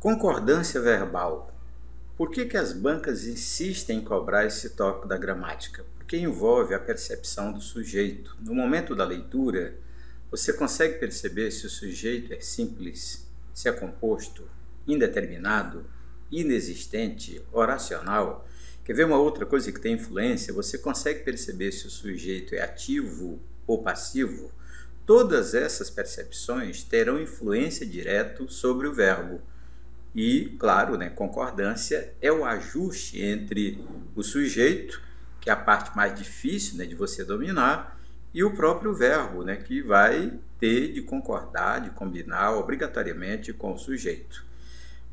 Concordância verbal. Por que as bancas insistem em cobrar esse tópico da gramática? Porque envolve a percepção do sujeito. No momento da leitura, você consegue perceber se o sujeito é simples, se é composto, indeterminado, inexistente, oracional. Quer ver uma outra coisa que tem influência? Você consegue perceber se o sujeito é ativo ou passivo? Todas essas percepções terão influência direta sobre o verbo. E, claro, concordância é o ajuste entre o sujeito, que é a parte mais difícil de você dominar, e o próprio verbo, que vai ter de concordar, de combinar obrigatoriamente com o sujeito.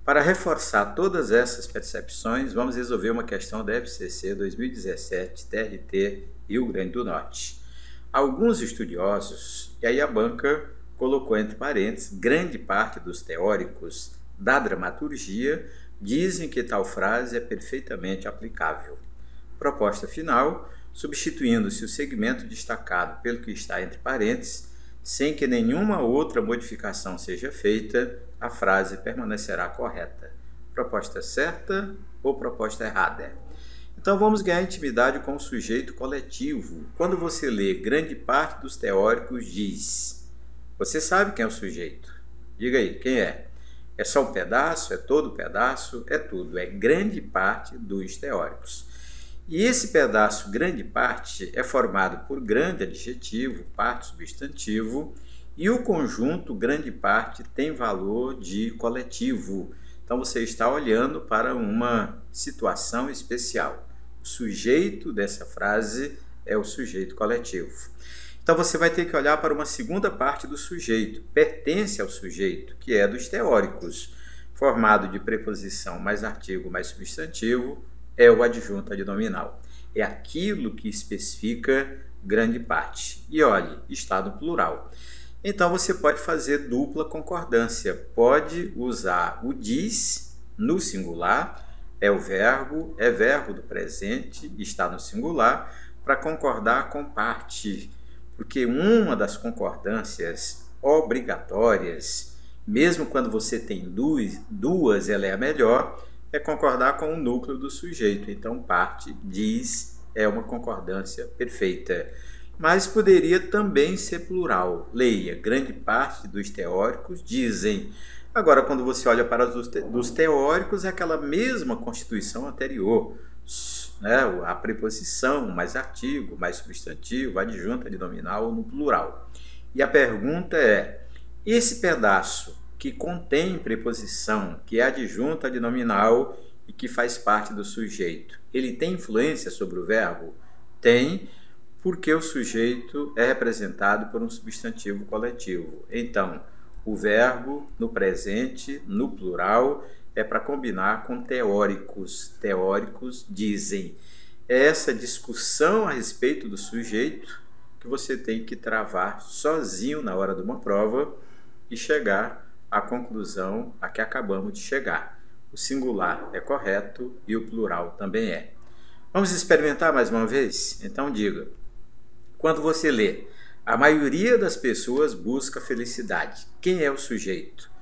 Para reforçar todas essas percepções, vamos resolver uma questão da FCC 2017, TRT, Rio Grande do Norte. Alguns estudiosos, e aí a banca colocou entre parênteses, grande parte dos teóricos da dramaturgia dizem que tal frase é perfeitamente aplicável. Proposta final: substituindo-se o segmento destacado pelo que está entre parênteses, sem que nenhuma outra modificação seja feita, a frase permanecerá correta. Proposta certa ou proposta errada? Então vamos ganhar intimidade com o sujeito coletivo. Quando você lê grande parte dos teóricos diz, você sabe quem é o sujeito? Diga aí, quem é? É só um pedaço? É todo pedaço? É tudo. É grande parte dos teóricos. E esse pedaço, grande parte, é formado por grande adjetivo, parte substantivo, e o conjunto, grande parte, tem valor de coletivo. Então você está olhando para uma situação especial. O sujeito dessa frase é o sujeito coletivo. Então você vai ter que olhar para uma segunda parte do sujeito, pertence ao sujeito, que é dos teóricos, formado de preposição mais artigo mais substantivo, é o adjunto adnominal. É aquilo que especifica grande parte. E olhe, está no plural. Então você pode fazer dupla concordância, pode usar o diz no singular, é verbo do presente, está no singular, para concordar com parte. Porque uma das concordâncias obrigatórias, mesmo quando você tem duas, ela é a melhor, é concordar com o núcleo do sujeito. Então, parte, diz, é uma concordância perfeita. Mas poderia também ser plural. Leia, grande parte dos teóricos dizem. Agora, quando você olha para os teóricos, é aquela mesma constituição anterior. A preposição, mais artigo, mais substantivo, adjunto adnominal no plural. E a pergunta é, esse pedaço que contém preposição, que é adjunto adnominal e que faz parte do sujeito, ele tem influência sobre o verbo? Tem, porque o sujeito é representado por um substantivo coletivo. Então, o verbo no presente, no plural, é para combinar com teóricos. Teóricos dizem. É essa discussão a respeito do sujeito que você tem que travar sozinho na hora de uma prova e chegar à conclusão a que acabamos de chegar. O singular é correto e o plural também é. Vamos experimentar mais uma vez? Então diga. Quando você lê, a maioria das pessoas busca felicidade. Quem é o sujeito?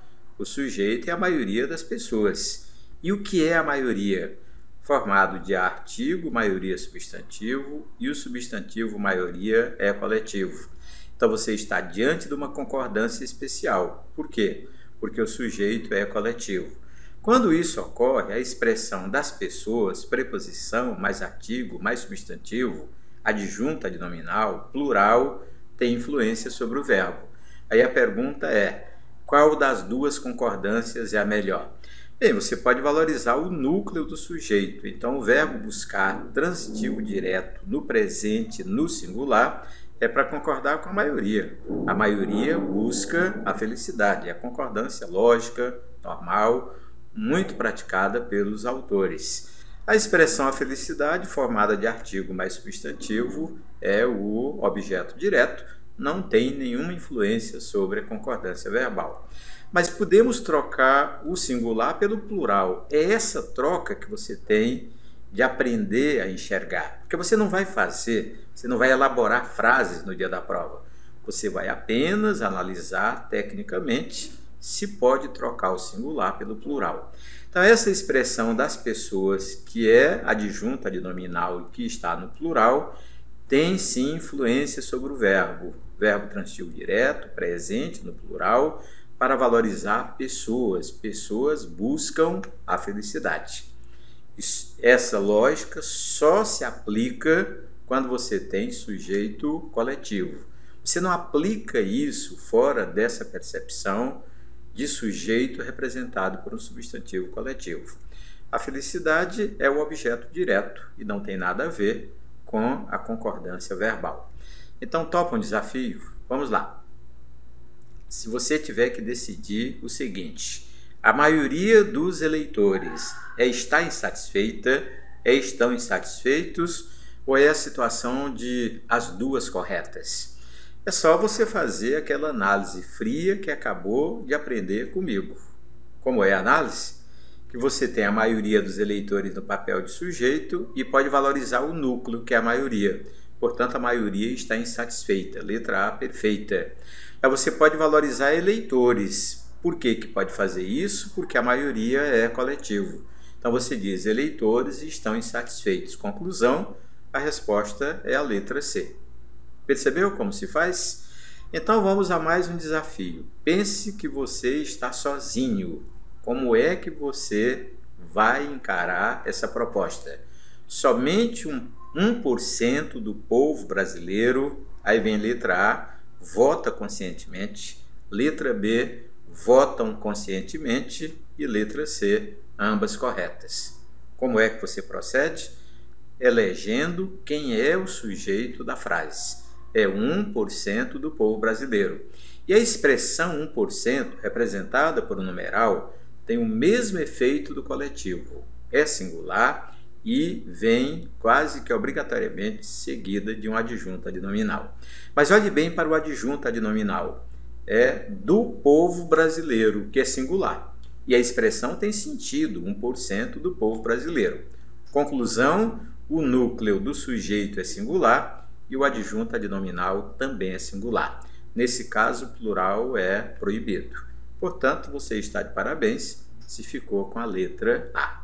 O sujeito é a maioria das pessoas. E o que é a maioria? Formado de artigo, maioria substantivo, e o substantivo maioria é coletivo. Então você está diante de uma concordância especial. Por quê? Porque o sujeito é coletivo. Quando isso ocorre, a expressão das pessoas, preposição, mais artigo, mais substantivo, adjunto adnominal, plural, tem influência sobre o verbo. Aí a pergunta é, qual das duas concordâncias é a melhor? Bem, você pode valorizar o núcleo do sujeito. Então, o verbo buscar transitivo direto no presente, no singular, é para concordar com a maioria. A maioria busca a felicidade. É a concordância lógica, normal, muito praticada pelos autores. A expressão a felicidade, formada de artigo mais substantivo, é o objeto direto, não tem nenhuma influência sobre a concordância verbal. Mas podemos trocar o singular pelo plural. É essa troca que você tem de aprender a enxergar. Porque você não vai elaborar frases no dia da prova. Você vai apenas analisar tecnicamente se pode trocar o singular pelo plural. Então, essa expressão das pessoas, que é adjunta adnominal e que está no plural, tem sim influência sobre o verbo transitivo direto, presente no plural, para valorizar pessoas. Pessoas buscam a felicidade. Essa lógica só se aplica quando você tem sujeito coletivo. Você não aplica isso fora dessa percepção de sujeito representado por um substantivo coletivo. A felicidade é o objeto direto e não tem nada a ver com a concordância verbal. Então, topa um desafio? Vamos lá. Se você tiver que decidir o seguinte: a maioria dos eleitores está insatisfeita, estão insatisfeitos, ou é a situação de as duas corretas? É só você fazer aquela análise fria que acabou de aprender comigo. Como é a análise? Que você tem a maioria dos eleitores no papel de sujeito e pode valorizar o núcleo, que é a maioria. Portanto, a maioria está insatisfeita. Letra A, perfeita. Aí você pode valorizar eleitores. Por que pode fazer isso? Porque a maioria é coletivo. Então você diz: eleitores estão insatisfeitos. Conclusão, a resposta é a letra C. Percebeu como se faz? Então vamos a mais um desafio. Pense que você está sozinho. Como é que você vai encarar essa proposta? Somente 1% do povo brasileiro, aí vem letra A, vota conscientemente, letra B, votam conscientemente e letra C, ambas corretas. Como é que você procede? Elegendo quem é o sujeito da frase. É 1% do povo brasileiro. E a expressão 1%, representada por um numeral, tem o mesmo efeito do coletivo. É singular e vem quase que obrigatoriamente seguida de um adjunto adnominal. Mas olhe bem para o adjunto adnominal. É do povo brasileiro, que é singular. E a expressão tem sentido, 1% do povo brasileiro. Conclusão, o núcleo do sujeito é singular e o adjunto adnominal também é singular. Nesse caso, o plural é proibido. Portanto, você está de parabéns se ficou com a letra A.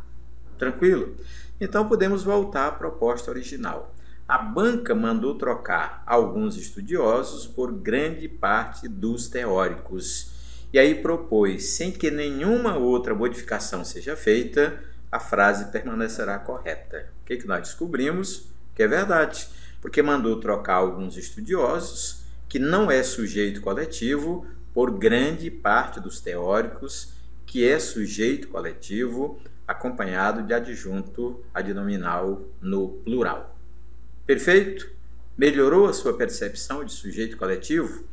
Tranquilo? Então, podemos voltar à proposta original. A banca mandou trocar alguns estudiosos por grande parte dos teóricos. E aí propôs, sem que nenhuma outra modificação seja feita, a frase permanecerá correta. O que nós descobrimos? Que é verdade, porque mandou trocar alguns estudiosos, que não é sujeito coletivo, por grande parte dos teóricos, que é sujeito coletivo, acompanhado de adjunto adnominal no plural. Perfeito? Melhorou a sua percepção de sujeito coletivo?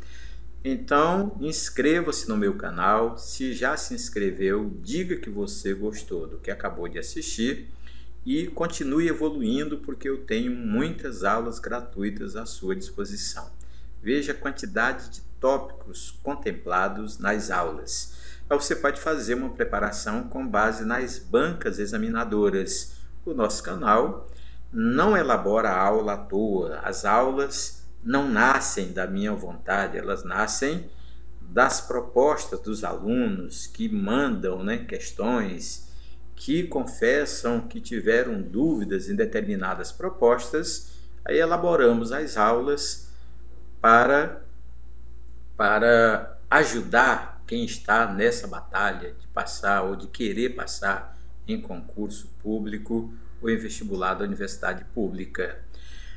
Então, inscreva-se no meu canal. Se já se inscreveu, diga que você gostou do que acabou de assistir e continue evoluindo, porque eu tenho muitas aulas gratuitas à sua disposição. Veja a quantidade de tópicos contemplados nas aulas. Você pode fazer uma preparação com base nas bancas examinadoras. O nosso canal não elabora a aula à toa. As aulas não nascem da minha vontade, elas nascem das propostas dos alunos que mandam questões, que confessam que tiveram dúvidas em determinadas propostas. Aí elaboramos as aulas para ajudar quem está nessa batalha de passar ou de querer passar em concurso público ou em vestibular da universidade pública.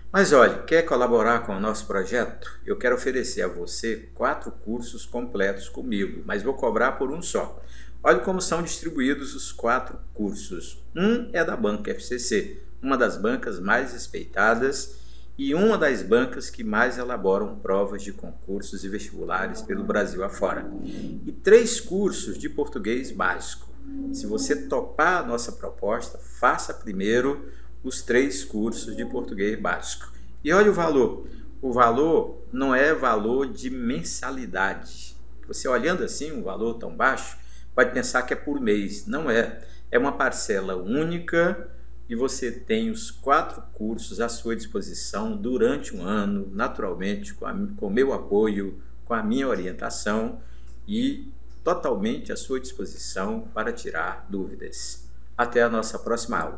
Mas olha, quer colaborar com o nosso projeto? Eu quero oferecer a você 4 cursos completos comigo, mas vou cobrar por um só. Olha como são distribuídos os 4 cursos. Um é da Banca FCC, uma das bancas mais respeitadas e uma das bancas que mais elaboram provas de concursos e vestibulares pelo Brasil afora. E 3 cursos de português básico. Se você topar a nossa proposta, faça primeiro os 3 cursos de português básico. E olha o valor. O valor não é valor de mensalidade. Você olhando assim um valor tão baixo, pode pensar que é por mês. Não é. É uma parcela única e você tem os 4 cursos à sua disposição durante um ano, naturalmente, com o meu apoio, com a minha orientação, e totalmente à sua disposição para tirar dúvidas. Até a nossa próxima aula.